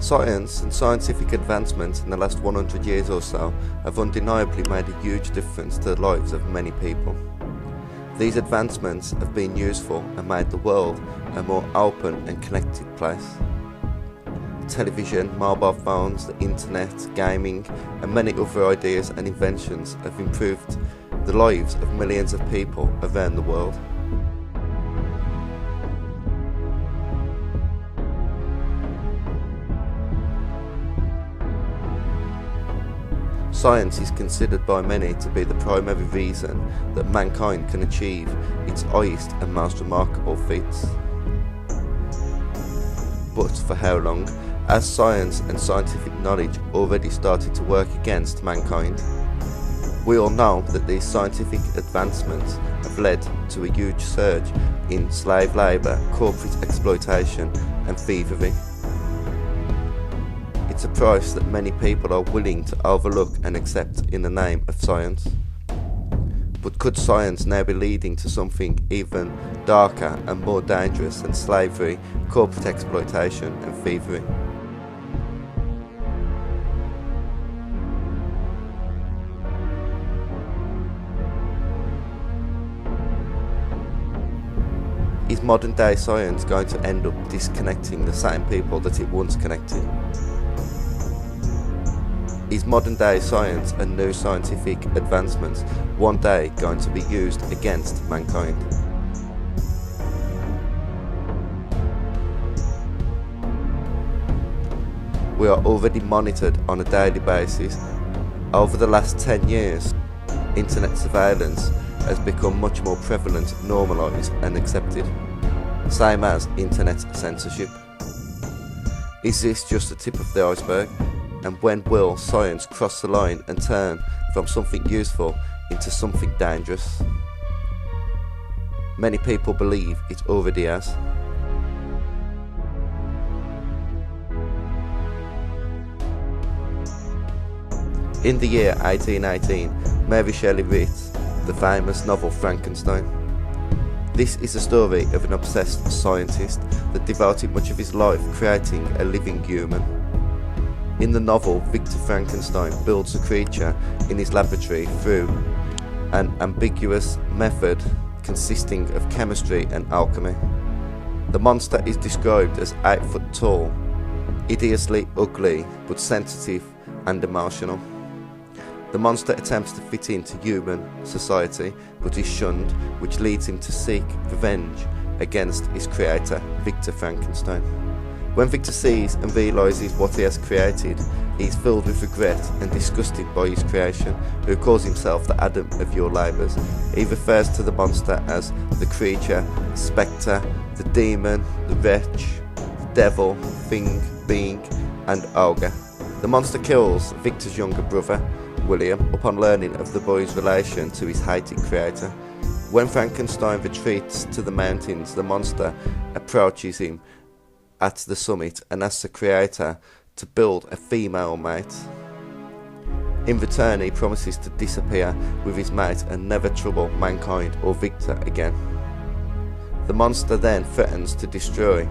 Science and scientific advancements in the last 100 years or so have undeniably made a huge difference to the lives of many people. These advancements have been useful and made the world a more open and connected place. Television, mobile phones, the internet, gaming, and many other ideas and inventions have improved the lives of millions of people around the world. Science is considered by many to be the primary reason that mankind can achieve its highest and most remarkable feats. But for how long? As science and scientific knowledge already started to work against mankind? We all know that these scientific advancements have led to a huge surge in slave labour, corporate exploitation and thievery. It's a price that many people are willing to overlook and accept in the name of science. But could science now be leading to something even darker and more dangerous than slavery, corporate exploitation and thievery? Is modern day science going to end up disconnecting the same people that it once connected? Is modern day science and new scientific advancements one day going to be used against mankind? We are already monitored on a daily basis. Over the last 10 years, internet surveillance has become much more prevalent, normalised and accepted, same as internet censorship. Is this just the tip of the iceberg? And when will science cross the line and turn from something useful into something dangerous? Many people believe it already has. In the year 1818, Mary Shelley wrote the famous novel Frankenstein. This is a story of an obsessed scientist that devoted much of his life creating a living human. In the novel, Victor Frankenstein builds a creature in his laboratory through an ambiguous method consisting of chemistry and alchemy. The monster is described as 8 foot tall, hideously ugly but sensitive and emotional. The monster attempts to fit into human society but is shunned, which leads him to seek revenge against his creator, Victor Frankenstein. When Victor sees and realises what he has created, he is filled with regret and disgusted by his creation, who calls himself the Adam of your labours. He refers to the monster as the creature, the spectre, the demon, the wretch, the devil, thing, being and ogre. The monster kills Victor's younger brother, William, upon learning of the boy's relation to his hated creator. When Frankenstein retreats to the mountains, the monster approaches him at the summit and asks the creator to build a female mate. In return, he promises to disappear with his mate and never trouble mankind or Victor again. The monster then threatens to destroy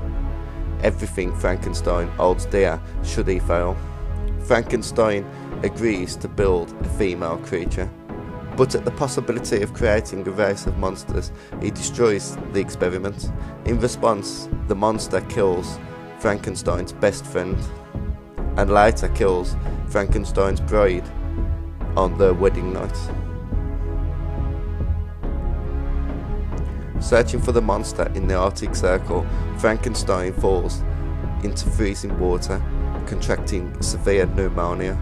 everything Frankenstein holds dear should he fail. Frankenstein agrees to build a female creature, but at the possibility of creating a race of monsters, he destroys the experiment. In response, the monster kills Frankenstein's best friend, and later kills Frankenstein's bride on their wedding night. Searching for the monster in the Arctic Circle, Frankenstein falls into freezing water, contracting severe pneumonia.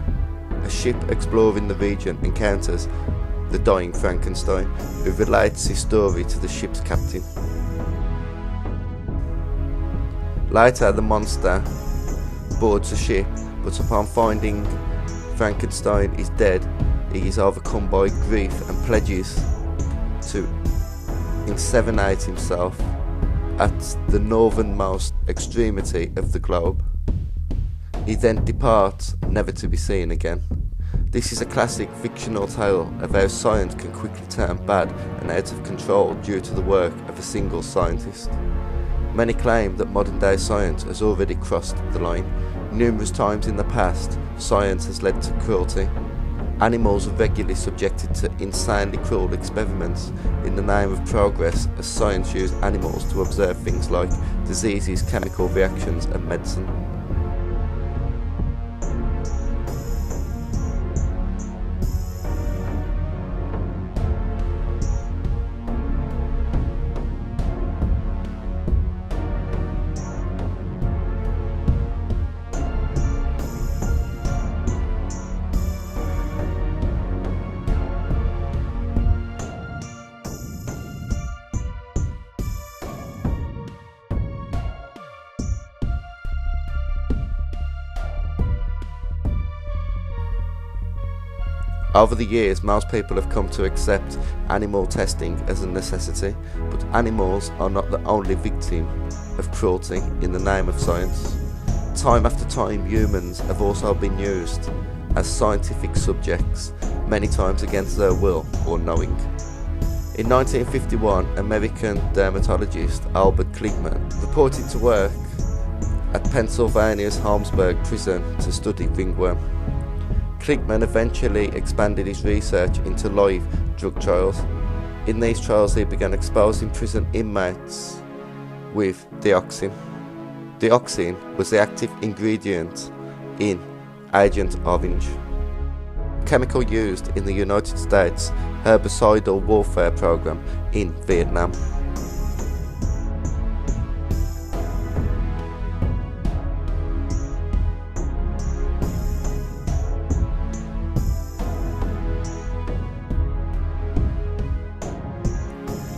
A ship exploring the region encounters the dying Frankenstein, who relates his story to the ship's captain. Later, the monster boards the ship, but upon finding Frankenstein is dead, he is overcome by grief and pledges to inseminate himself at the northernmost extremity of the globe. He then departs, never to be seen again. This is a classic fictional tale of how science can quickly turn bad and out of control due to the work of a single scientist. Many claim that modern day science has already crossed the line. Numerous times in the past, science has led to cruelty. Animals are regularly subjected to insanely cruel experiments in the name of progress, as science used animals to observe things like diseases, chemical reactions and medicine. Over the years, most people have come to accept animal testing as a necessity, but animals are not the only victim of cruelty in the name of science. Time after time, humans have also been used as scientific subjects, many times against their will or knowing. In 1951, American dermatologist Albert Kligman reported to work at Pennsylvania's Holmesburg prison to study ringworm. Kligman eventually expanded his research into live drug trials. In these trials, he began exposing prison inmates with dioxin. Dioxin was the active ingredient in Agent Orange, a chemical used in the United States herbicidal warfare program in Vietnam.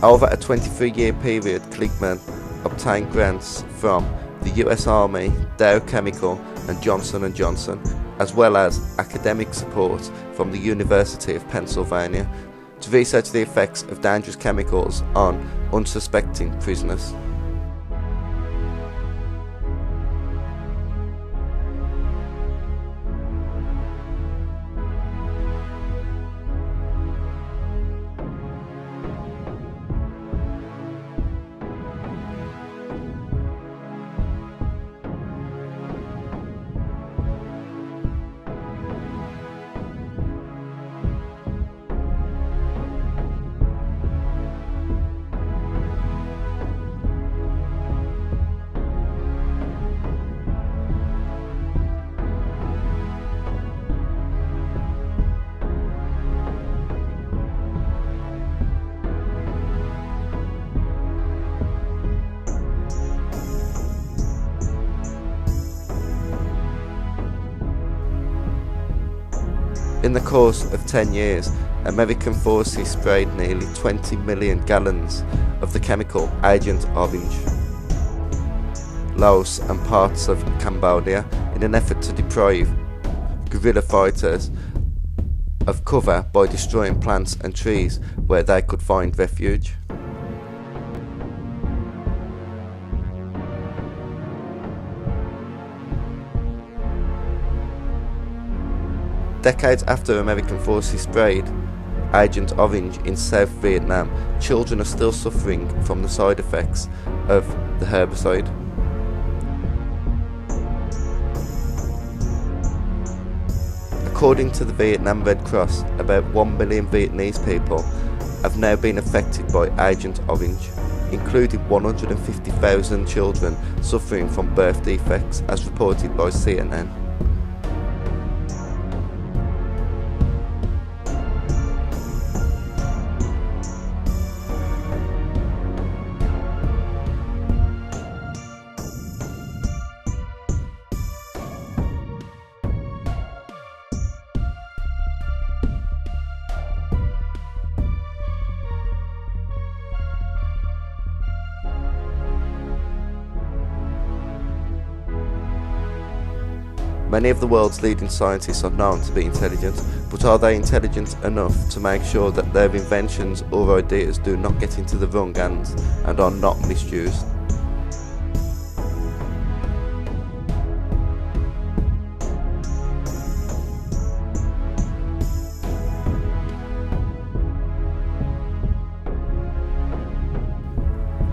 Over a 23-year period, Kligman obtained grants from the US Army, Dow Chemical and Johnson & Johnson, as well as academic support from the University of Pennsylvania to research the effects of dangerous chemicals on unsuspecting prisoners. In the course of 10 years, American forces sprayed nearly 20 million gallons of the chemical Agent Orange, Laos and parts of Cambodia in an effort to deprive guerrilla fighters of cover by destroying plants and trees where they could find refuge. Decades after American forces sprayed Agent Orange in South Vietnam, children are still suffering from the side effects of the herbicide. According to the Vietnam Red Cross, about 1 million Vietnamese people have now been affected by Agent Orange, including 150,000 children suffering from birth defects, as reported by CNN. Many of the world's leading scientists are known to be intelligent, but are they intelligent enough to make sure that their inventions or ideas do not get into the wrong hands and are not misused?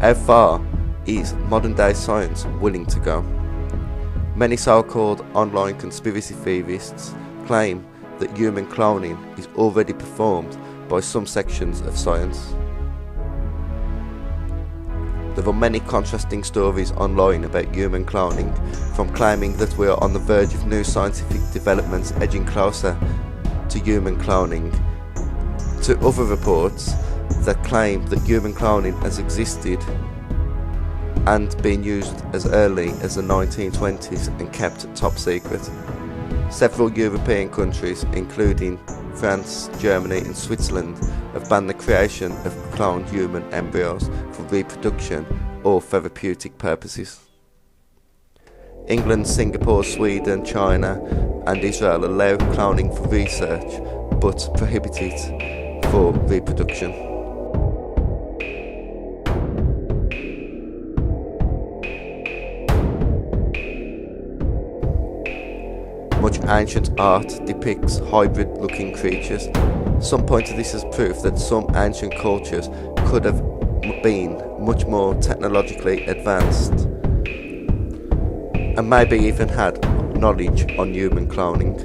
How far is modern day science willing to go? Many so-called online conspiracy theorists claim that human cloning is already performed by some sections of science. There are many contrasting stories online about human cloning, from claiming that we are on the verge of new scientific developments edging closer to human cloning, to other reports that claim that human cloning has existed and been used as early as the 1920s and kept top secret. Several European countries, including France, Germany and Switzerland, have banned the creation of cloned human embryos for reproduction or therapeutic purposes. England, Singapore, Sweden, China and Israel allow cloning for research but prohibit it for reproduction. Much ancient art depicts hybrid-looking creatures. Some point to this as proof that some ancient cultures could have been much more technologically advanced and maybe even had knowledge on human cloning.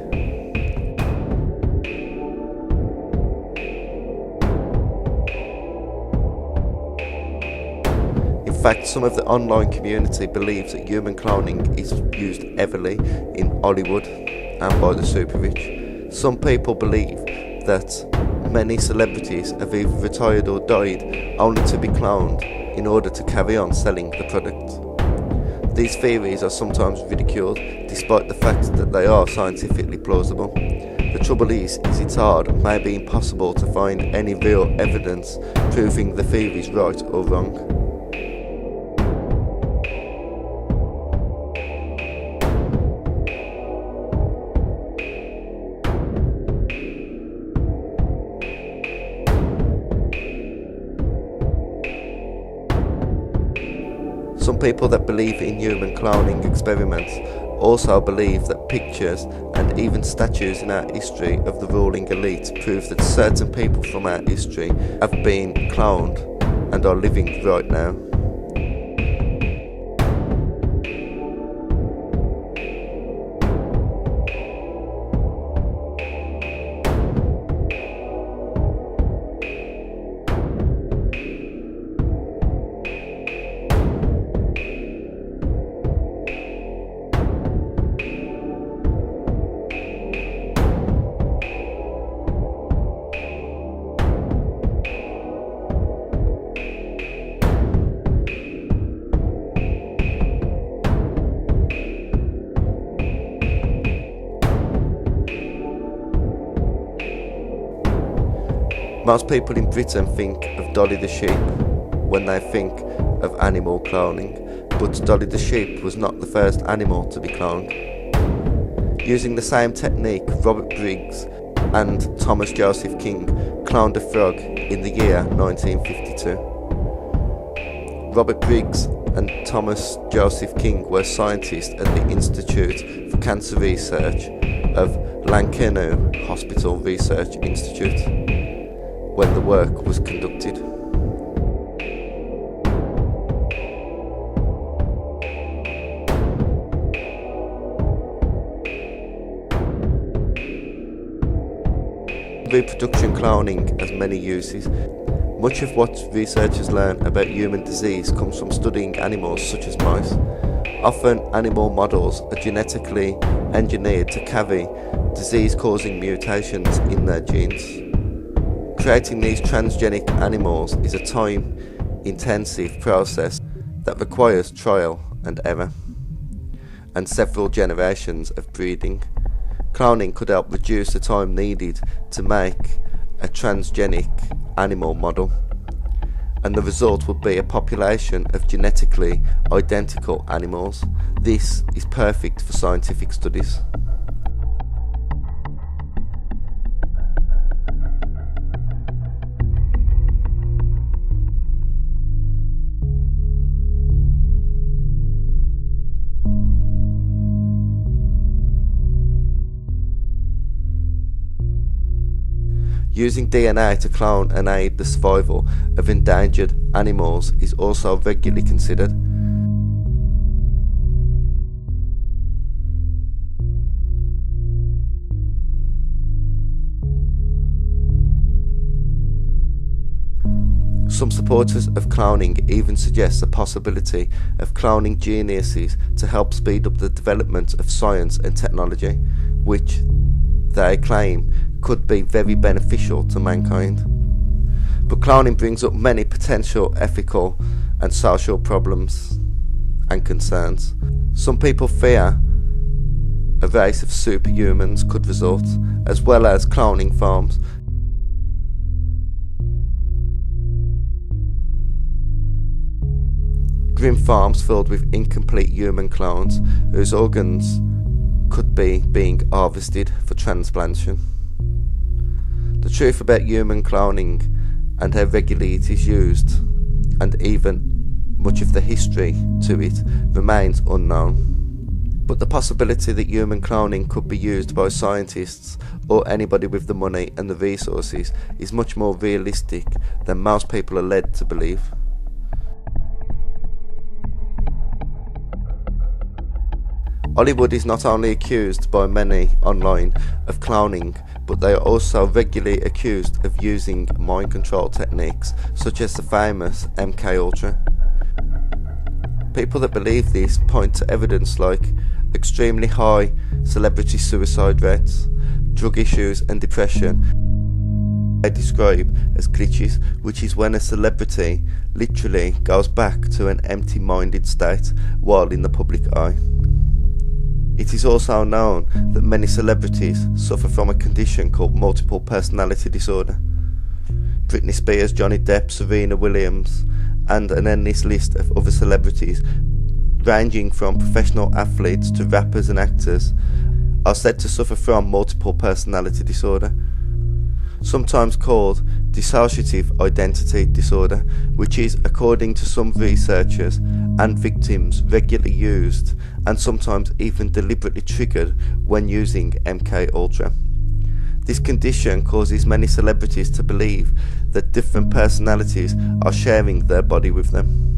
In fact, some of the online community believes that human cloning is used heavily in Hollywood and by the super rich. Some people believe that many celebrities have either retired or died only to be cloned in order to carry on selling the product. These theories are sometimes ridiculed, despite the fact that they are scientifically plausible. The trouble is it's hard and maybe impossible to find any real evidence proving the theories right or wrong. Some people that believe in human cloning experiments also believe that pictures and even statues in our history of the ruling elite prove that certain people from our history have been cloned and are living right now. Most people in Britain think of Dolly the sheep when they think of animal cloning, but Dolly the sheep was not the first animal to be cloned. Using the same technique, Robert Briggs and Thomas Joseph King cloned a frog in the year 1952. Robert Briggs and Thomas Joseph King were scientists at the Institute for Cancer Research of Lancashire Hospital Research Institute when the work was conducted. Reproduction cloning has many uses. Much of what researchers learn about human disease comes from studying animals such as mice. Often animal models are genetically engineered to carry disease-causing mutations in their genes. Creating these transgenic animals is a time-intensive process that requires trial and error, and several generations of breeding. Cloning could help reduce the time needed to make a transgenic animal model, and the result would be a population of genetically identical animals. This is perfect for scientific studies. Using DNA to clone and aid the survival of endangered animals is also regularly considered. Some supporters of cloning even suggest the possibility of cloning geniuses to help speed up the development of science and technology, which they claim could be very beneficial to mankind. But cloning brings up many potential ethical and social problems and concerns. Some people fear a race of superhumans could result, as well as cloning farms. Grim farms filled with incomplete human clones whose organs could be being harvested for transplantation. The truth about human cloning and how regularly it is used, and even much of the history to it, remains unknown. But the possibility that human cloning could be used by scientists or anybody with the money and the resources is much more realistic than most people are led to believe. Hollywood is not only accused by many online of cloning, but they are also regularly accused of using mind control techniques such as the famous MKUltra. People that believe this point to evidence like extremely high celebrity suicide rates, drug issues and depression. They describe as glitches, which is when a celebrity literally goes back to an empty-minded state while in the public eye. It is also known that many celebrities suffer from a condition called multiple personality disorder. Britney Spears, Johnny Depp, Serena Williams, and an endless list of other celebrities, ranging from professional athletes to rappers and actors, are said to suffer from multiple personality disorder, sometimes called dissociative identity disorder, which is, according to some researchers and victims, regularly used and sometimes even deliberately triggered when using MKUltra. This condition causes many celebrities to believe that different personalities are sharing their body with them.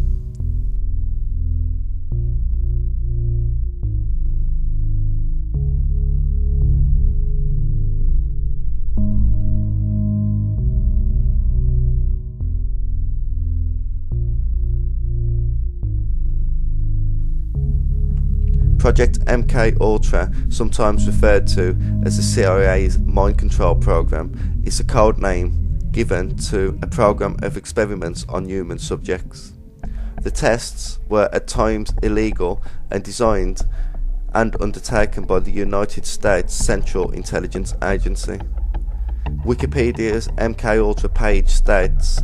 Project MKUltra, sometimes referred to as the CIA's mind control program, is a code name given to a program of experiments on human subjects. The tests were at times illegal and designed and undertaken by the United States Central Intelligence Agency. Wikipedia's MKUltra page states,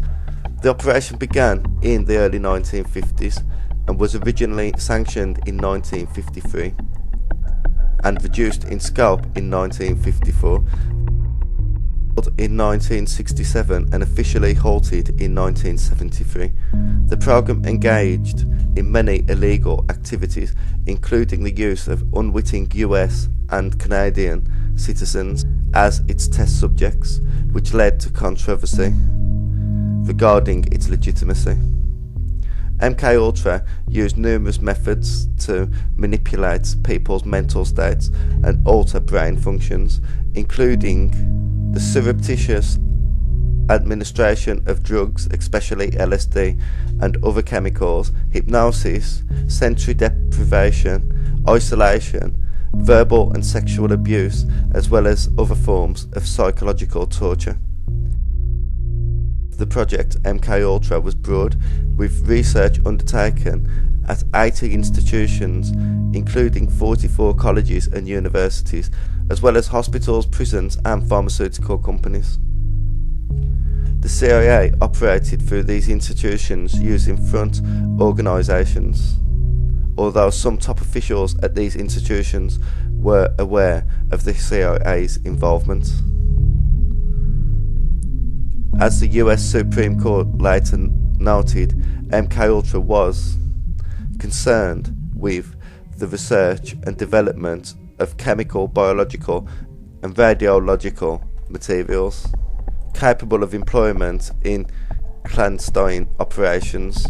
the operation began in the early 1950s and was originally sanctioned in 1953 and reduced in scope in 1954, in 1967 and officially halted in 1973. The program engaged in many illegal activities, including the use of unwitting US and Canadian citizens as its test subjects, which led to controversy regarding its legitimacy. MKUltra used numerous methods to manipulate people's mental states and alter brain functions, including the surreptitious administration of drugs, especially LSD and other chemicals, hypnosis, sensory deprivation, isolation, verbal and sexual abuse, as well as other forms of psychological torture. The project MKUltra was broad, with research undertaken at 80 institutions, including 44 colleges and universities, as well as hospitals, prisons and pharmaceutical companies. The CIA operated through these institutions using front organisations, although some top officials at these institutions were aware of the CIA's involvement. As the US Supreme Court later noted, MKUltra was concerned with the research and development of chemical, biological and radiological materials capable of employment in clandestine operations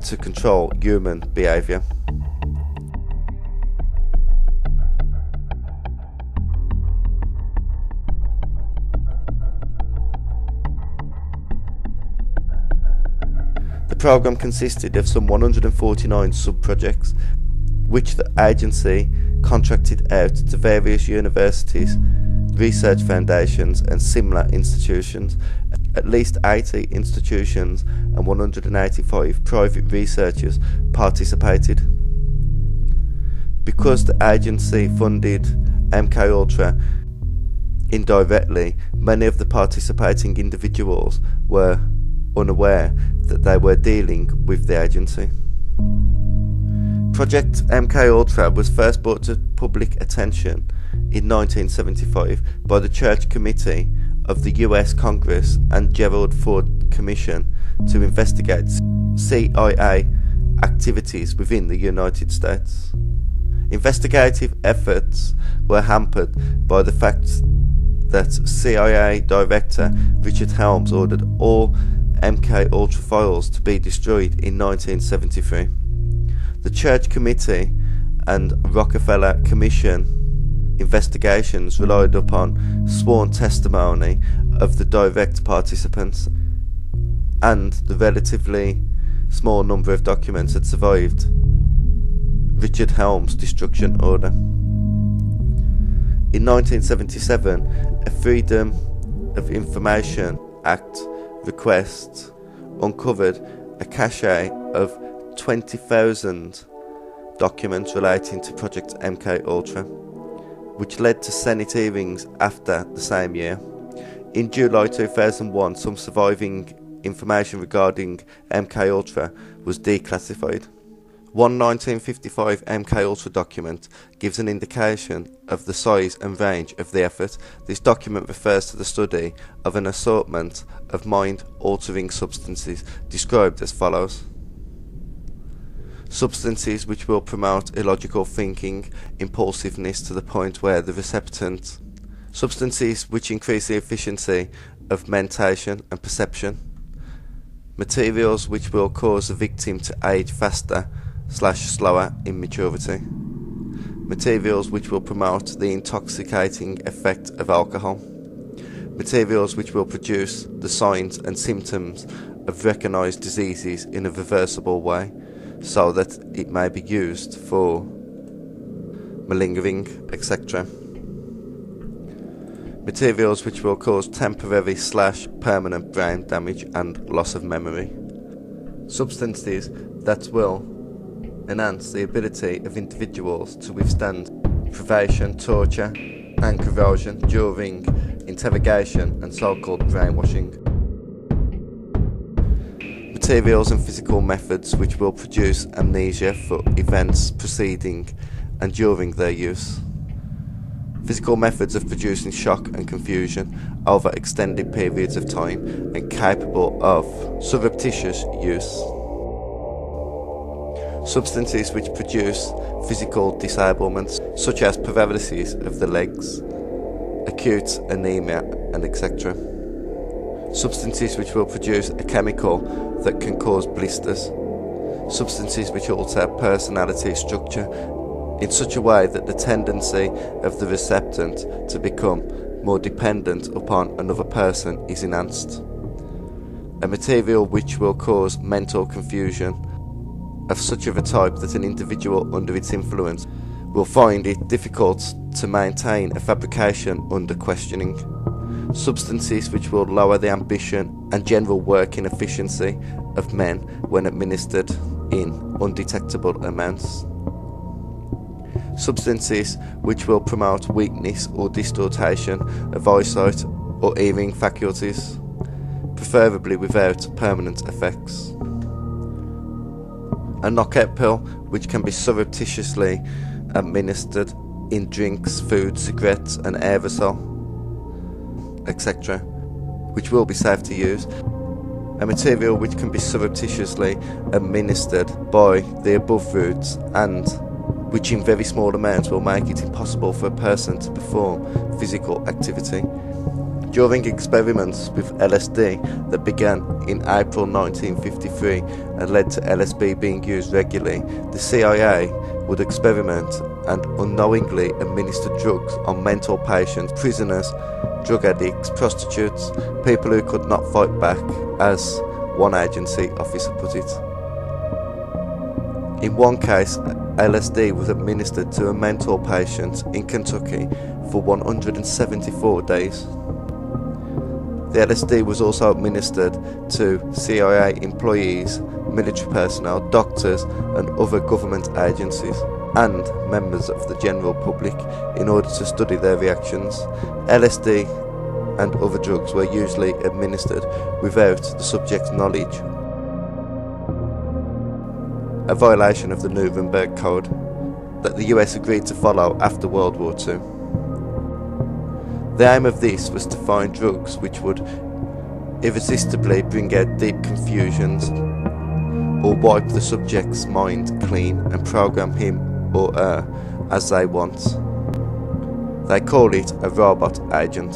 to control human behaviour. program consisted of some 149 sub-projects, which the agency contracted out to various universities, research foundations and similar institutions. At least 80 institutions and 185 private researchers participated. Because the agency funded MKUltra indirectly, many of the participating individuals were unaware that they were dealing with the agency. Project MKUltra was first brought to public attention in 1975 by the Church Committee of the US Congress and Gerald Ford Commission to investigate CIA activities within the United States. Investigative efforts were hampered by the fact that CIA Director Richard Helms ordered all MKUltra files to be destroyed in 1973. The Church Committee and Rockefeller Commission investigations relied upon sworn testimony of the direct participants, and the relatively small number of documents that survived Richard Helms' destruction order. In 1977, a Freedom of Information Act request uncovered a cache of 20,000 documents relating to Project MKUltra, which led to Senate hearings after the same year. In July 2001, some surviving information regarding MKUltra was declassified. One 1955 MKUltra document gives an indication of the size and range of the effort. This document refers to the study of an assortment of mind-altering substances described as follows: substances which will promote illogical thinking, impulsiveness to the point where the receptant, substances which increase the efficiency of mentation and perception, materials which will cause the victim to age faster/slower in maturity, materials which will promote the intoxicating effect of alcohol, materials which will produce the signs and symptoms of recognized diseases in a reversible way, so that it may be used for malingering, etc. Materials which will cause temporary/permanent brain damage and loss of memory. Substances that will enhance the ability of individuals to withstand privation, torture and corrosion during interrogation and so-called brainwashing. Materials and physical methods which will produce amnesia for events preceding and during their use. Physical methods of producing shock and confusion over extended periods of time and capable of surreptitious use. Substances which produce physical disablements such as paralysis of the legs, acute anemia and etc. Substances which will produce a chemical that can cause blisters. Substances which alter personality structure in such a way that the tendency of the receptant to become more dependent upon another person is enhanced. A material which will cause mental confusion of such of a type that an individual under its influence will find it difficult to maintain a fabrication under questioning. Substances which will lower the ambition and general working efficiency of men when administered in undetectable amounts. Substances which will promote weakness or distortion of eyesight or hearing faculties, preferably without permanent effects. A knockout pill which can be surreptitiously administered in drinks, food, cigarettes and aerosol, etc., which will be safe to use. A material which can be surreptitiously administered by the above routes and which in very small amounts will make it impossible for a person to perform physical activity. During experiments with LSD that began in April 1953 and led to LSD being used regularly, the CIA would experiment and unknowingly administer drugs on mental patients, prisoners, drug addicts, prostitutes, people who could not fight back, as one agency officer put it. In one case, LSD was administered to a mental patient in Kentucky for 174 days. The LSD was also administered to CIA employees, military personnel, doctors and other government agencies, and members of the general public in order to study their reactions. LSD and other drugs were usually administered without the subject's knowledge, a violation of the Nuremberg Code that the US agreed to follow after World War II. The aim of this was to find drugs which would irresistibly bring out deep confusions or wipe the subject's mind clean and program him or her as they want. They call it a robot agent.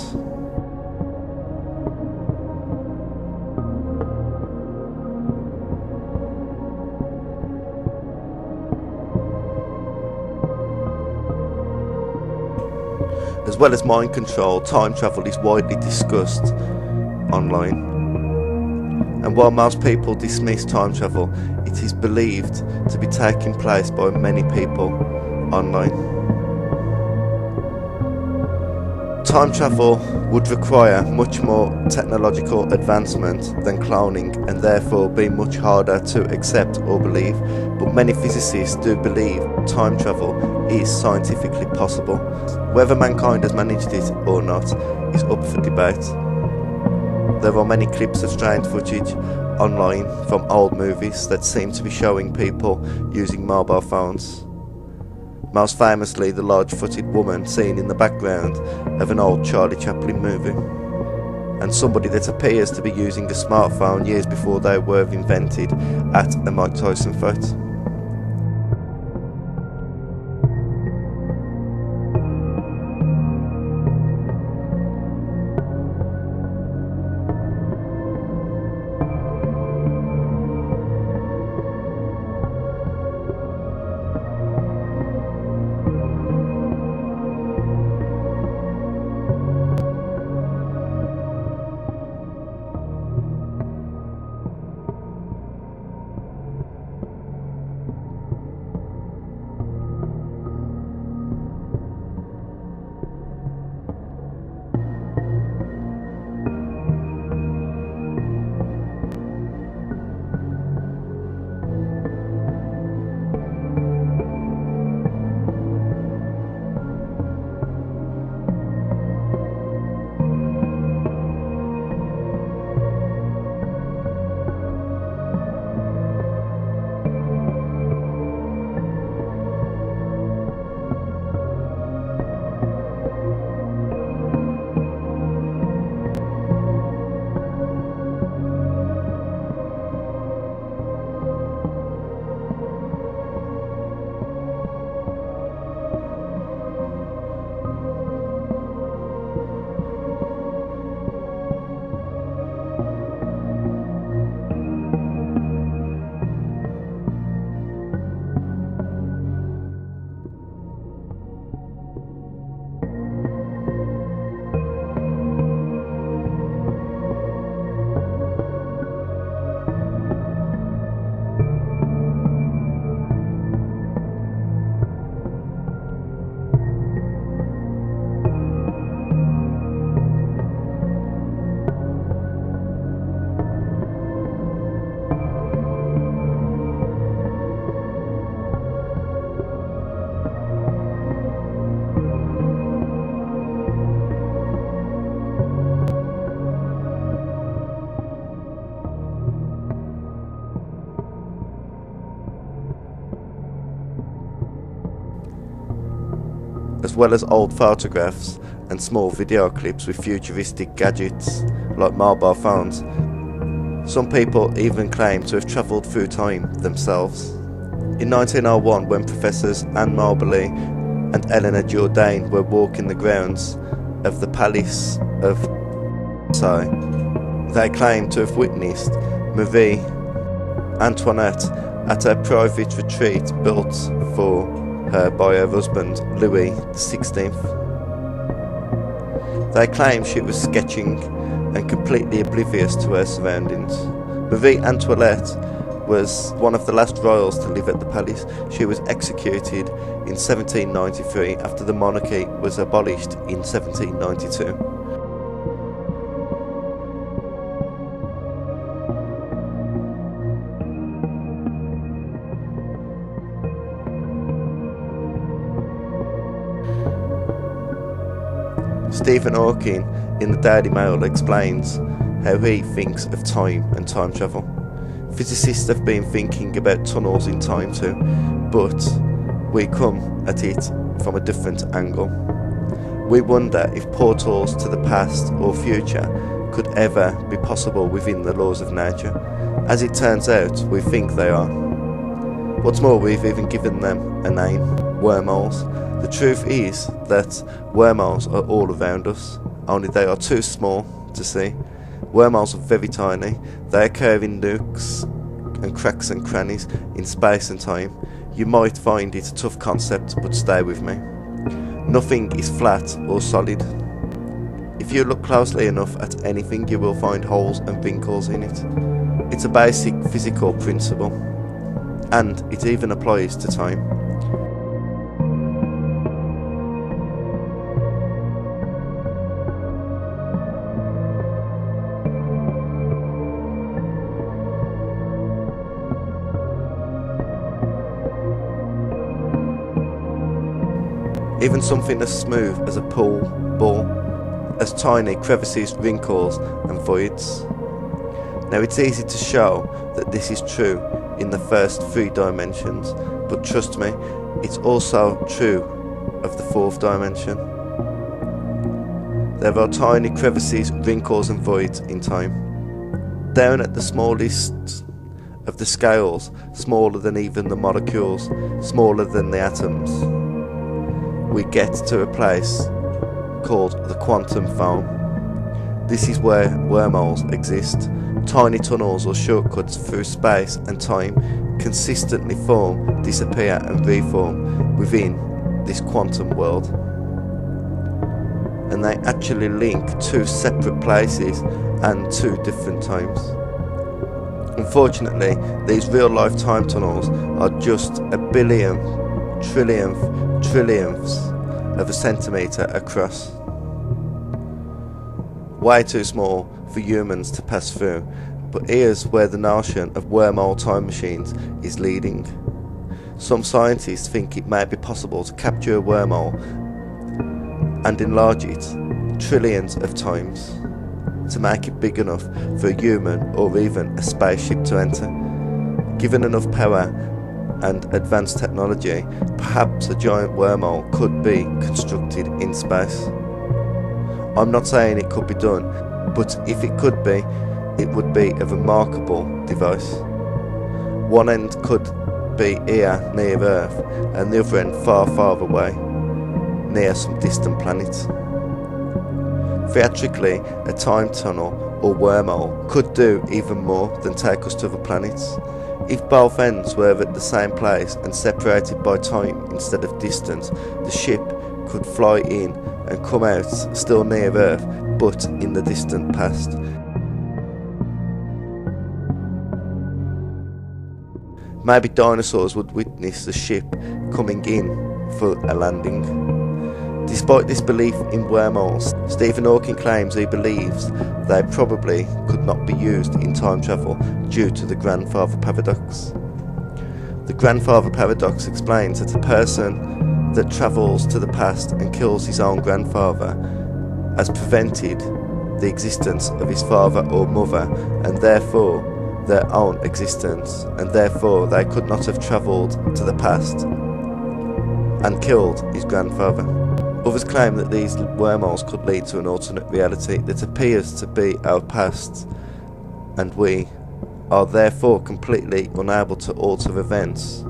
As well as mind control, time travel is widely discussed online. And while most people dismiss time travel, it is believed to be taking place by many people online. Time travel would require much more technological advancement than cloning and therefore be much harder to accept or believe, but many physicists do believe time travel is scientifically possible. Whether mankind has managed it or not is up for debate. There are many clips of strange footage online from old movies that seem to be showing people using mobile phones. Most famously, the large-footed woman seen in the background of an old Charlie Chaplin movie, and somebody that appears to be using a smartphone years before they were invented at a Mike Tyson fight. As well as old photographs and small video clips with futuristic gadgets like mobile phones. Some people even claim to have travelled through time themselves. In 1901, when Professors Anne Moberly and Eleanor Jourdain were walking the grounds of the Palace of Versailles, they claimed to have witnessed Marie Antoinette at a private retreat built for her by her husband Louis XVI. They claim she was sketching and completely oblivious to her surroundings, Marie Antoinette was one of the last royals to live at the palace. She was executed in 1793 after the monarchy was abolished in 1792. Stephen Hawking in the Daily Mail explains how he thinks of time and time travel. Physicists have been thinking about tunnels in time too, but we come at it from a different angle. We wonder if portals to the past or future could ever be possible within the laws of nature. As it turns out, we think they are. What's more, we've even given them a name: wormholes. The truth is that wormholes are all around us, only they are too small to see. Wormholes are very tiny. They occur in nooks and cracks and crannies in space and time. You might find it a tough concept, but stay with me. Nothing is flat or solid. If you look closely enough at anything, you will find holes and wrinkles in it. It's a basic physical principle, and it even applies to time. Even something as smooth as a pool ball has tiny crevices, wrinkles and voids. Now it's easy to show that this is true in the first 3 dimensions, but trust me, it's also true of the 4th dimension. There are tiny crevices, wrinkles and voids in time. Down at the smallest of the scales, smaller than even the molecules, smaller than the atoms, we get to a place called the quantum foam. This is where wormholes exist. Tiny tunnels or shortcuts through space and time consistently form, disappear and reform within this quantum world. And they actually link 2 separate places and 2 different times. Unfortunately, these real-life time tunnels are just a billionth, trillionths of a centimetre across. Way too small for humans to pass through, but here's where the notion of wormhole time machines is leading. Some scientists think it might be possible to capture a wormhole and enlarge it trillions of times to make it big enough for a human or even a spaceship to enter. Given enough power and advanced technology, perhaps a giant wormhole could be constructed in space. I'm not saying it could be done, but if it could be, it would be a remarkable device. One end could be here near Earth, and the other end far, far away, near some distant planet. Theatrically, a time tunnel or wormhole could do even more than take us to other planets. If both ends were at the same place and separated by time instead of distance, the ship could fly in and come out still near Earth, but in the distant past. Maybe dinosaurs would witness the ship coming in for a landing. Despite this belief in wormholes, Stephen Hawking claims he believes they probably could not be used in time travel due to the grandfather paradox. The grandfather paradox explains that a person that travels to the past and kills his own grandfather has prevented the existence of his father or mother, and therefore their own existence, and therefore they could not have travelled to the past and killed his grandfather. Others claim that these wormholes could lead to an alternate reality that appears to be our past, and we are therefore completely unable to alter events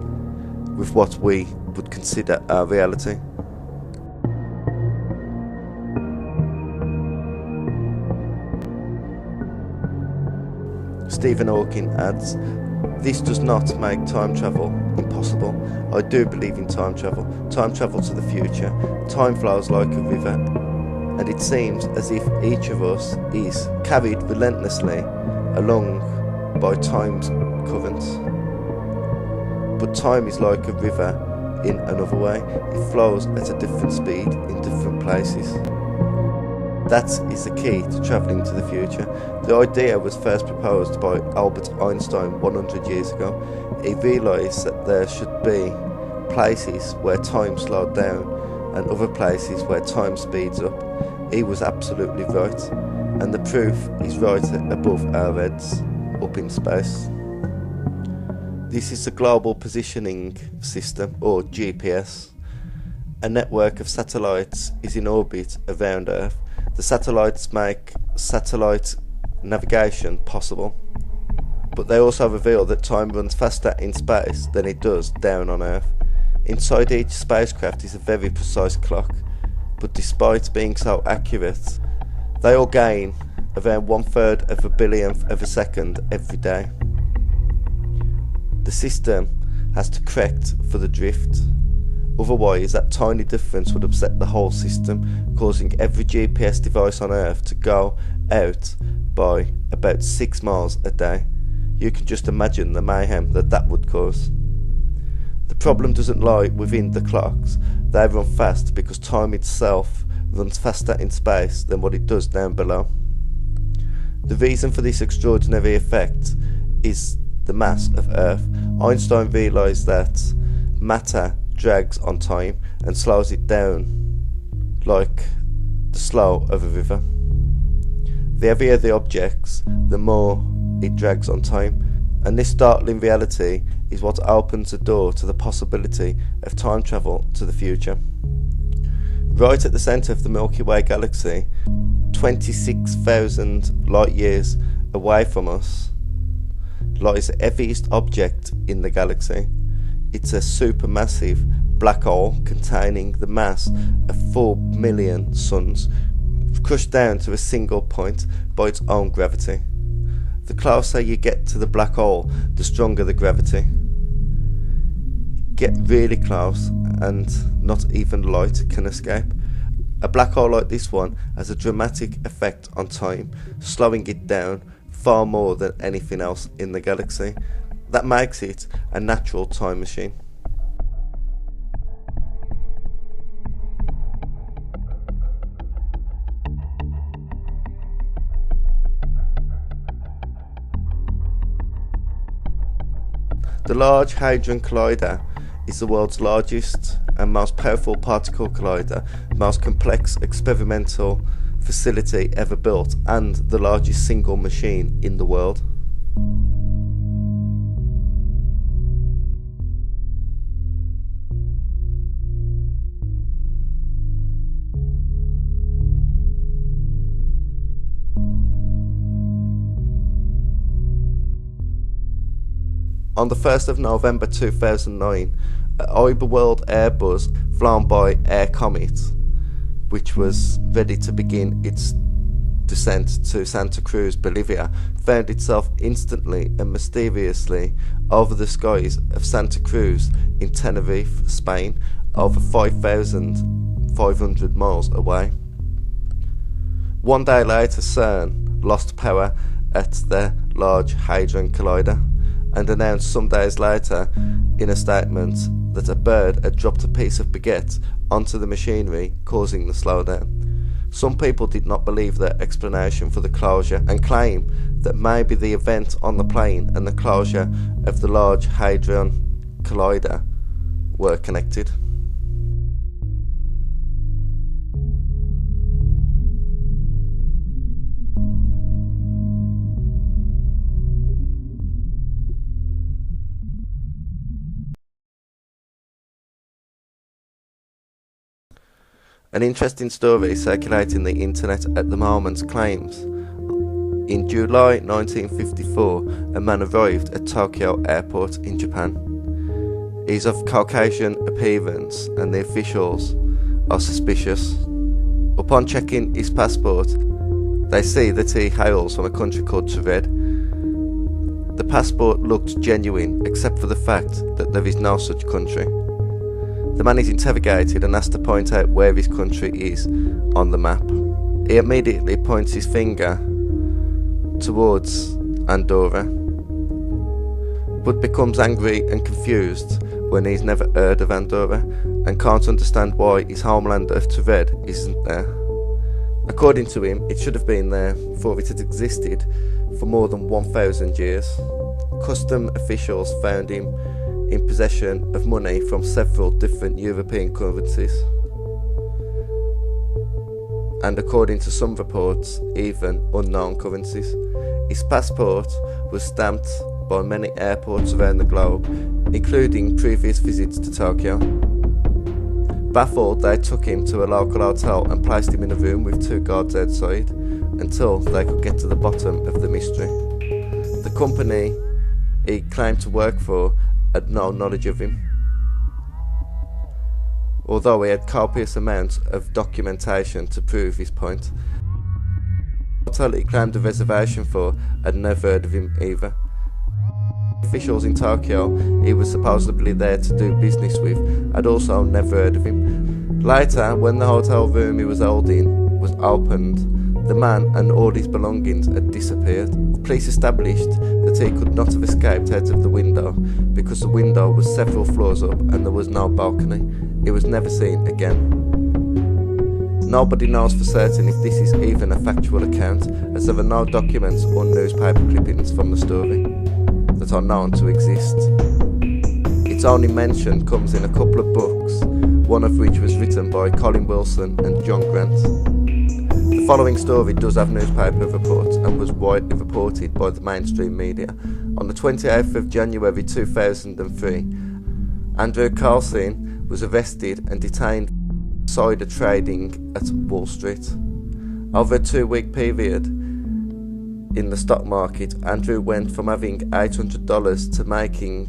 with what we would consider our reality. Stephen Hawking adds, "This does not make time travel impossible. I do believe in time travel to the future. Time flows like a river, and it seems as if each of us is carried relentlessly along by time's currents. But time is like a river in another way. It flows at a different speed in different places. That is the key to travelling to the future. The idea was first proposed by Albert Einstein 100 years ago. He realised that there should be places where time slowed down and other places where time speeds up. He was absolutely right, and the proof is right above our heads, up in space. This is the Global Positioning System, or GPS. A network of satellites is in orbit around Earth. The satellites make satellite navigation possible, but they also reveal that time runs faster in space than it does down on Earth. Inside each spacecraft is a very precise clock, but despite being so accurate, they all gain around 1/3 of a billionth of a second every day. The system has to correct for the drift. Otherwise, that tiny difference would upset the whole system, causing every GPS device on Earth to go out by about 6 miles a day. You can just imagine the mayhem that would cause. The problem doesn't lie within the clocks. They run fast because time itself runs faster in space than what it does down below. The reason for this extraordinary effect is the mass of Earth. Einstein realised that matter drags on time and slows it down like the slow of a river. The heavier the objects, the more it drags on time, and this startling reality is what opens the door to the possibility of time travel to the future. Right at the centre of the Milky Way galaxy, 26,000 light years away from us, lies the heaviest object in the galaxy. It's a supermassive black hole containing the mass of 4 million suns, crushed down to a single point by its own gravity. The closer you get to the black hole, the stronger the gravity. Get really close and not even light can escape. A black hole like this one has a dramatic effect on time, slowing it down far more than anything else in the galaxy. That makes it a natural time machine. The Large Hadron Collider is the world's largest and most powerful particle collider, the most complex experimental facility ever built, and the largest single machine in the world. On the 1st of November 2009, an overworld Airbus flown by Air Comet, which was ready to begin its descent to Santa Cruz, Bolivia, found itself instantly and mysteriously over the skies of Santa Cruz in Tenerife, Spain, over 5,500 miles away. One day later, CERN lost power at the Large Hadron Collider and announced some days later in a statement that a bird had dropped a piece of baguette onto the machinery, causing the slowdown. Some people did not believe their explanation for the closure and claim that maybe the event on the plane and the closure of the Large Hadron Collider were connected. An interesting story circulating the internet at the moment claims in July 1954 a man arrived at Tokyo Airport in Japan. He is of Caucasian appearance and the officials are suspicious. Upon checking his passport, they see that he hails from a country called Tibet. The passport looked genuine except for the fact that there is no such country. The man is interrogated and asked to point out where his country is on the map. He immediately points his finger towards Andorra. but becomes angry and confused when he's never heard of Andorra and can't understand why his homeland of Tvered isn't there. According to him, it should have been there, for it had existed for more than 1,000 years. Custom officials found him in possession of money from several different European currencies, and according to some reports, even unknown currencies. His passport was stamped by many airports around the globe, including previous visits to Tokyo. Baffled, they took him to a local hotel and placed him in a room with 2 guards outside until they could get to the bottom of the mystery. The company he claimed to work for had no knowledge of him, although he had copious amounts of documentation to prove his point. The hotel he claimed a reservation for had never heard of him either. Officials in Tokyo he was supposedly there to do business with had also never heard of him. Later, when the hotel room he was holding was opened, the man and all his belongings had disappeared. The police established that he could not have escaped out of the window because the window was several floors up and there was no balcony. He was never seen again. Nobody knows for certain if this is even a factual account, as there are no documents or newspaper clippings from the story that are known to exist. Its only mention comes in a couple of books, one of which was written by Colin Wilson and John Grant. The following story does have newspaper reports and was widely reported by the mainstream media. On the 28th of January 2003, Andrew Carlson was arrested and detained for insider trading at Wall Street. Over a 2-week period in the stock market, Andrew went from having $800 to making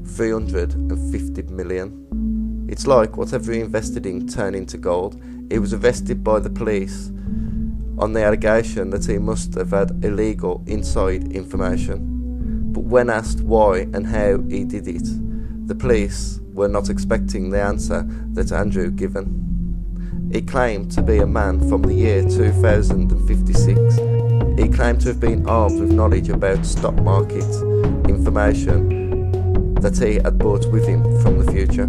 $350 million. It's like whatever he invested in turned into gold. He was arrested by the police on the allegation that he must have had illegal inside information. But when asked why and how he did it, the police were not expecting the answer that Andrew given. He claimed to be a man from the year 2056. He claimed to have been armed with knowledge about stock market information that he had brought with him from the future.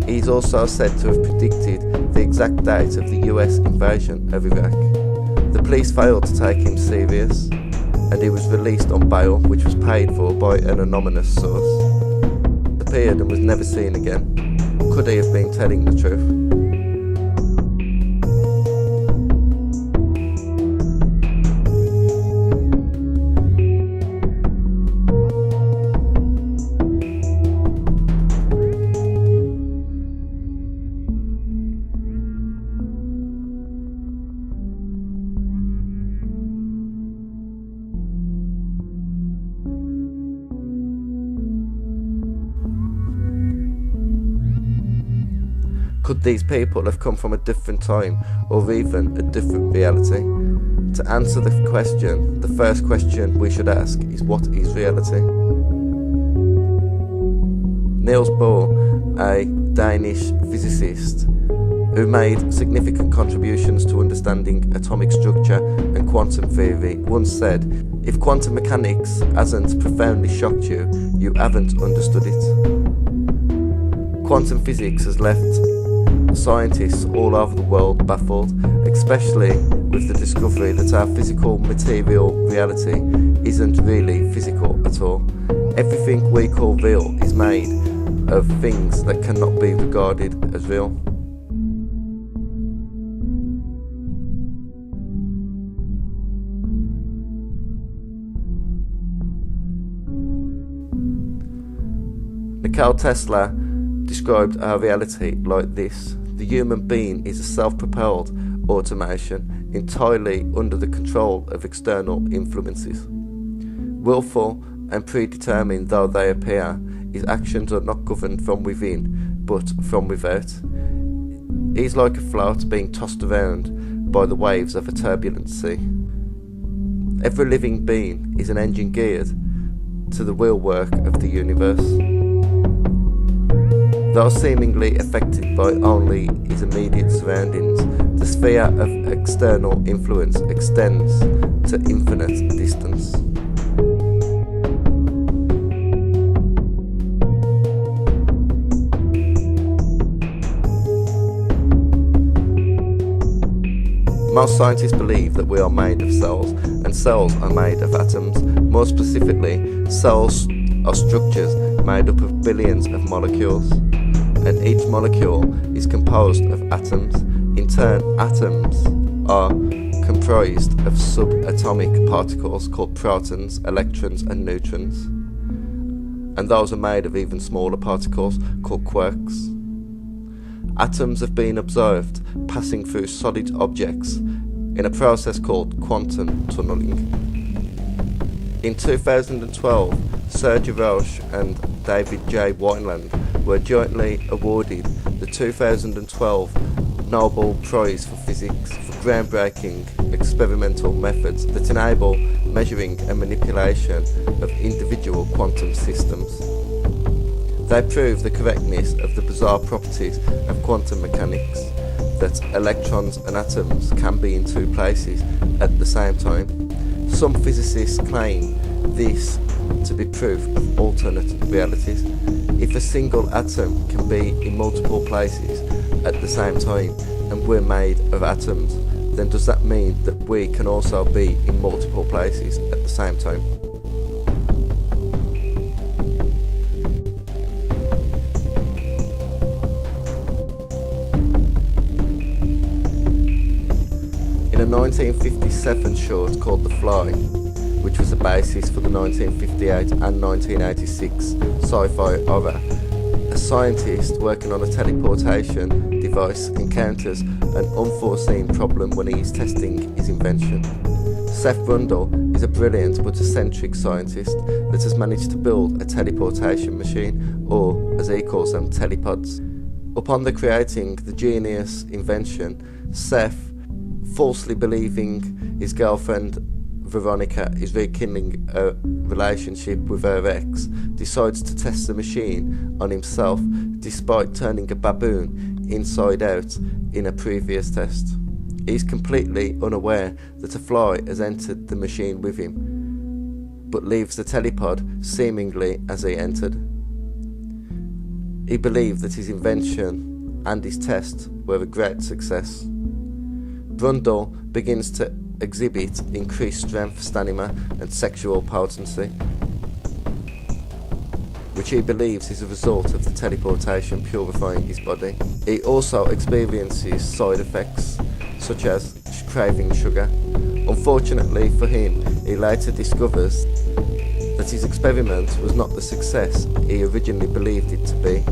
He is also said to have predicted the exact date of the US invasion of Iraq. The police failed to take him serious, and he was released on bail, which was paid for by an anonymous source. He appeared and was never seen again. Could he have been telling the truth? Could these people have come from a different time or even a different reality? To answer the question, the first question we should ask is, what is reality? Niels Bohr, a Danish physicist who made significant contributions to understanding atomic structure and quantum theory, once said, "If quantum mechanics hasn't profoundly shocked you, you haven't understood it." Quantum physics has left scientists all over the world baffled, especially with the discovery that our physical material reality isn't really physical at all. Everything we call real is made of things that cannot be regarded as real. Nikola Tesla described our reality like this: the human being is a self-propelled automation entirely under the control of external influences. Willful and predetermined though they appear, his actions are not governed from within but from without. He is like a float being tossed around by the waves of a turbulent sea. Every living being is an engine geared to the wheel work of the universe. Though seemingly affected by only his immediate surroundings, the sphere of external influence extends to infinite distance. Most scientists believe that we are made of cells, and cells are made of atoms. More specifically, cells are structures made up of billions of molecules, and each molecule is composed of atoms. In turn, atoms are comprised of subatomic particles called protons, electrons and neutrons, and those are made of even smaller particles called quarks. Atoms have been observed passing through solid objects in a process called quantum tunneling. In 2012, Serge Roche and David J. Wineland were jointly awarded the 2012 Nobel Prize for Physics for groundbreaking experimental methods that enable measuring and manipulation of individual quantum systems. They prove the correctness of the bizarre properties of quantum mechanics, that electrons and atoms can be in two places at the same time. Some physicists claim this to be proof of alternate realities. If a single atom can be in multiple places at the same time and we're made of atoms, then does that mean that we can also be in multiple places at the same time? In a 1957 short called The Fly, which was the basis for the 1958 and 1986 sci-fi horror, a scientist working on a teleportation device encounters an unforeseen problem when he is testing his invention. Seth Brundle is a brilliant but eccentric scientist that has managed to build a teleportation machine, or as he calls them, telepods. Upon creating the genius invention, Seth, falsely believing his girlfriend Veronica is rekindling a relationship with her ex, decides to test the machine on himself despite turning a baboon inside out in a previous test. He is completely unaware that a fly has entered the machine with him, but leaves the telepod seemingly as he entered. He believed that his invention and his test were a great success. Brundle begins to exhibit increased strength, stamina and sexual potency, which he believes is a result of the teleportation purifying his body. He also experiences side effects, such as craving sugar. Unfortunately for him, he later discovers that his experiment was not the success he originally believed it to be.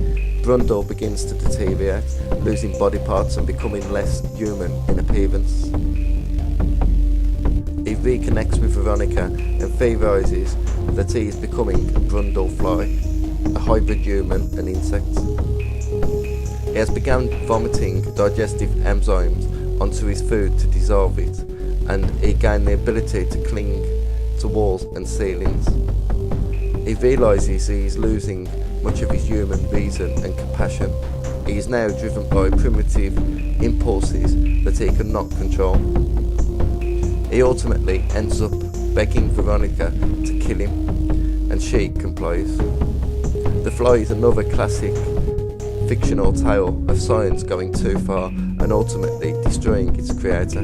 Brundle begins to deteriorate, losing body parts and becoming less human in appearance. He reconnects with Veronica and theorises that he is becoming a Brundle fly, a hybrid human and insect. He has begun vomiting digestive enzymes onto his food to dissolve it, and he gained the ability to cling to walls and ceilings. He realises he is losing much of his human reason and compassion. He is now driven by primitive impulses that he cannot control. He ultimately ends up begging Veronica to kill him, and she complies. The Fly is another classic fictional tale of science going too far and ultimately destroying its creator.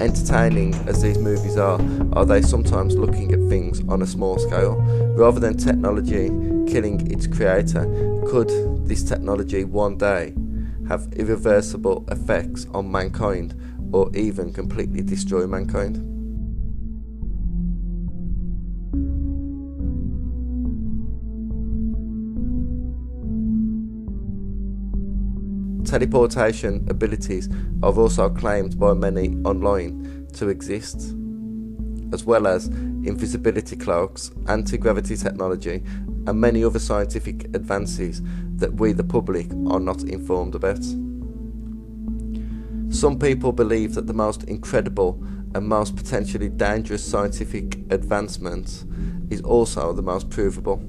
Entertaining as these movies are they sometimes looking at things on a small scale? Rather than technology killing its creator, could this technology one day have irreversible effects on mankind, or even completely destroy mankind? Teleportation abilities are also claimed by many online to exist, as well as invisibility cloaks, anti-gravity technology, and many other scientific advances that we the public are not informed about. Some people believe that the most incredible and most potentially dangerous scientific advancement is also the most provable.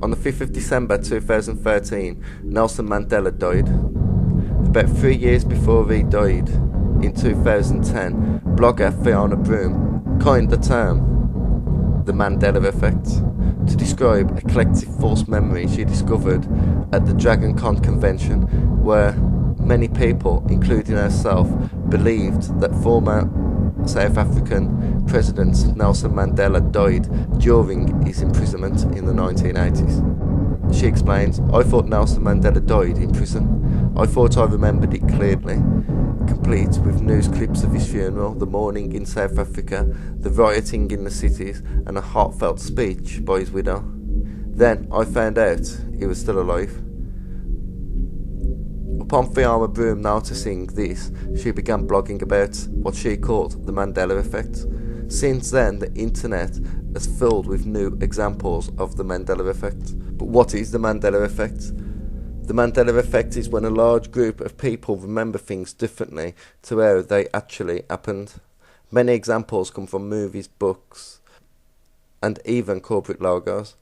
On the 5th of December 2013, Nelson Mandela died. About 3 years before he died, in 2010, blogger Fiona Broom coined the term the Mandela effect to describe a collective false memory she discovered at the Dragon Con convention, where many people, including herself, believed that former South African President Nelson Mandela died during his imprisonment in the 1980s. She explains, "I thought Nelson Mandela died in prison. I thought I remembered it clearly, complete with news clips of his funeral, the mourning in South Africa, the rioting in the cities, and a heartfelt speech by his widow. Then I found out he was still alive." Upon Fiona Broom noticing this, she began blogging about what she called the Mandela effect. Since then, the internet is filled with new examples of the Mandela effect. But what is the Mandela effect? The Mandela effect is when a large group of people remember things differently to how they actually happened. Many examples come from movies, books, and even corporate logos.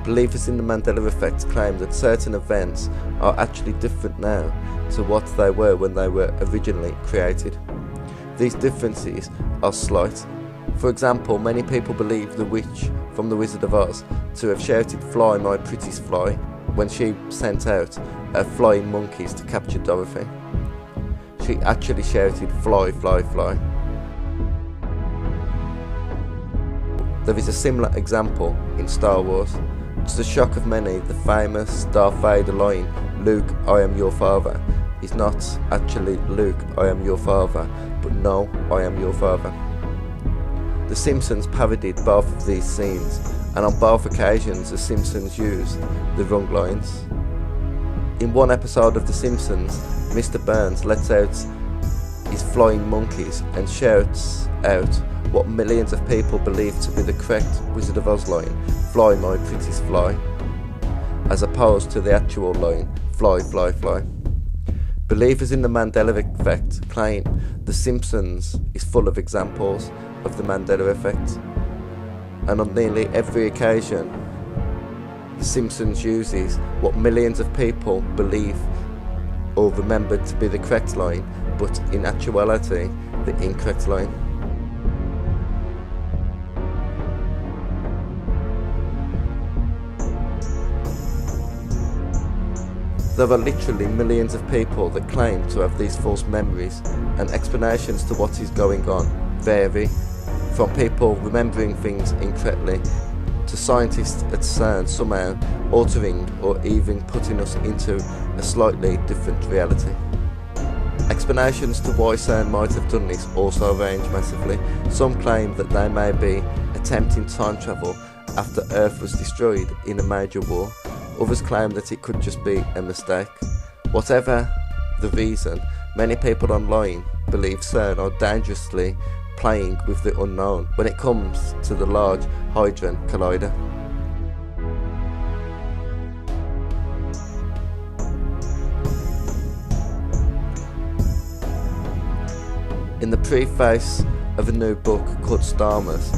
Believers in the Mandela effect claim that certain events are actually different now to what they were when they were originally created. These differences are slight. For example, many people believe the witch from The Wizard of Oz to have shouted "Fly, my prettiest fly" when she sent out her flying monkeys to capture Dorothy. She actually shouted "Fly, fly, fly." There is a similar example in Star Wars. To the shock of many, the famous Darth Vader line, "Luke, I am your father," is not actually "Luke, I am your father," but "No, I am your father." The Simpsons parodied both of these scenes, and on both occasions the Simpsons used the wrong lines. In one episode of The Simpsons, Mr. Burns lets out his flying monkeys and shouts out what millions of people believe to be the correct Wizard of Oz line, "Fly my prettiest fly," as opposed to the actual line, "Fly, fly, fly." Believers in the Mandela effect claim The Simpsons is full of examples of the Mandela effect, and on nearly every occasion The Simpsons uses what millions of people believe or remember to be the correct line, but in actuality the incorrect line. There are literally millions of people that claim to have these false memories, and explanations to what is going on vary, from people remembering things incorrectly to scientists at CERN somehow altering or even putting us into a slightly different reality. Explanations to why CERN might have done this also range massively. Some claim that they may be attempting time travel after Earth was destroyed in a major war. Others claim that it could just be a mistake. Whatever the reason, many people online believe CERN are dangerously playing with the unknown when it comes to the Large Hadron Collider. In the preface of a new book called Stars,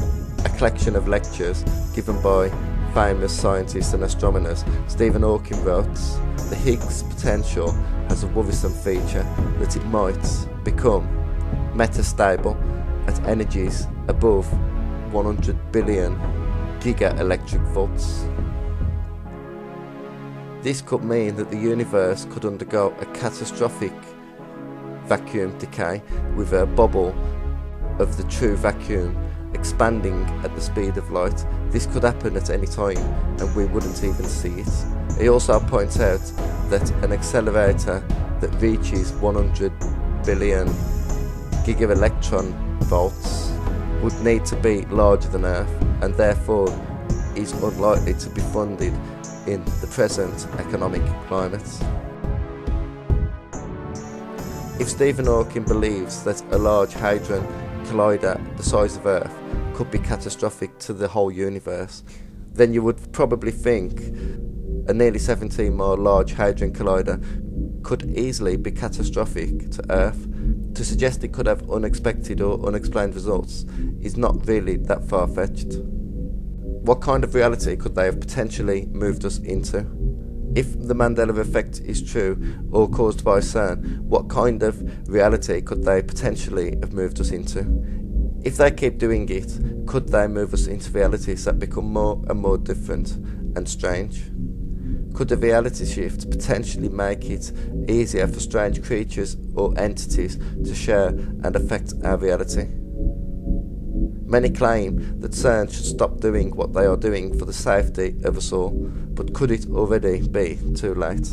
a collection of lectures given by famous scientists and astronomers, Stephen Hawking wrote, "The Higgs potential has a worrisome feature that it might become metastable at energies above 100 billion giga-electric volts. This could mean that the universe could undergo a catastrophic vacuum decay, with a bubble of the true vacuum expanding at the speed of light. This could happen at any time and we wouldn't even see it." He also points out that an accelerator that reaches 100 billion giga-electron volts would need to be larger than Earth, and therefore is unlikely to be funded in the present economic climate. If Stephen Hawking believes that a large hadron collider the size of Earth could be catastrophic to the whole universe, then you would probably think a nearly 17 mile large hadron collider could easily be catastrophic to Earth. To suggest it could have unexpected or unexplained results is not really that far-fetched. What kind of reality could they have potentially moved us into? If the Mandela effect is true or caused by CERN, what kind of reality could they potentially have moved us into? If they keep doing it, could they move us into realities that become more and more different and strange? Could the reality shift potentially make it easier for strange creatures or entities to share and affect our reality? Many claim that CERN should stop doing what they are doing for the safety of us all, but could it already be too late?